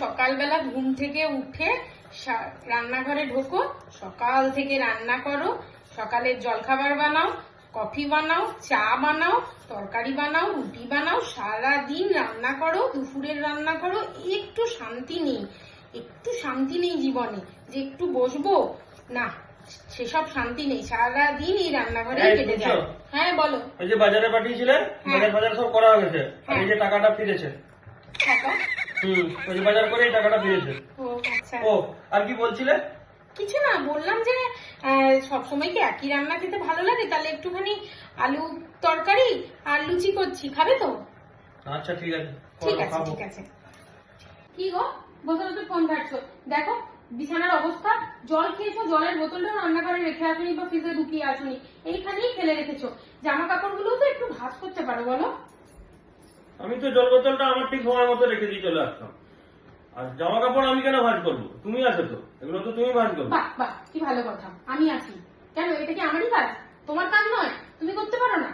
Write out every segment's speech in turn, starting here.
সকালবেলা ঘুম থেকে উঠে রান্নাঘরে ঢোকো, সকাল থেকে রান্না করো, সকালের জলখাবার বানাও, কফি বানাও, চা বানাও, তরকারি বানাও, রুটি বানাও, সারাদিন রান্না করো, দুপুরের রান্না করো। একটু শান্তি নেই, একটু শান্তি নেই জীবনে যে একটু বসবো না, সেসব শান্তি নেই। সারাদিন এই রান্নাঘরে কেটে যায়। হ্যাঁ বলো। ওই যে বাজারে পাঠিয়েছিলে, বাজার সব করা হয়ে গেছে, আর এই যে টাকাটা ফিরেছে। ওই যে বাজার করে এই টাকাটা ফিরেছে। ও আচ্ছা। ও আর কি বলছিলে? কিছু না, বললাম যে সবসময় কি একই রান্না খেতে ভালো লাগে, তাহলে একটুখানি আলু তরকারি আর লুচি করছি, খাবে তো? আচ্ছা ঠিক আছে, ঠিক আছে ঠিক আছে। কি গো, বসে বসে ফোন ঘাটছো? দেখো বিছানার অবস্থা, জল খেয়েছো, জলের বোতলটা রান্নাঘরে রেখে আসুনি বা ফ্রিজে ঢুকিয়ে আসুনি, এইখানেই ফেলে রেখেছো। জামা কাপড়গুলো তো একটু ভাঁজ করতে পারো বলো। আমি তো জল বোতলটা আমার ঠিক সময় মতো রেখে দিয়ে চলে আসতাম, আর জামা কাপড় আমি কেন ভাঁজ করবো? তুমি আছো তো, এগুলো তো তুমি ভাঁজ করবে। বাহ বাহ, কি ভালো কথা, আমি আছি। কেন, এটা কি আমারই কাজ? তোমার কাজ নয়? তুমি করতে পারো না?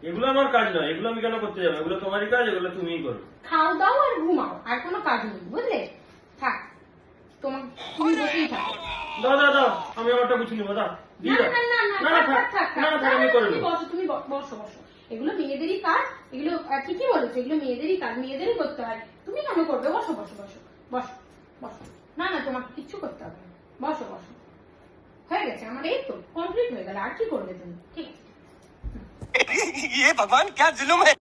এগুলো আমার কাজ নয়, এগুলো আমি কেন করতে যাবো? এগুলো তোমারই কাজ, এগুলো তুমিই করো। খাও দাও আর ঘুমাও, আর কোনো কাজ নেই, বুঝলে? থাক, তুমি বসেই থাকো। দাও আমি আমারটা বুঝি নেবো, দাও দিয়ে দাও। আমি করে নেবো। তুমি বসো বসো, এগুলো মেয়েদেরই কাজ, এগুলো ঠিকই বলেছো, এগুলো মেয়েদেরই কাজ, মেয়েদেরই করতে হয়। তুমি কেন করবে? বসো বসো বসো বসো বসো। না তোমাকে কিচ্ছু করতে হবে না, বসো বসো। হয়ে গেছে আমার, এই তো কমপ্লিট হয়ে গেল, আর কি করবে তুমি? ঠিক আছে। ये भगवान क्या जुलुम है।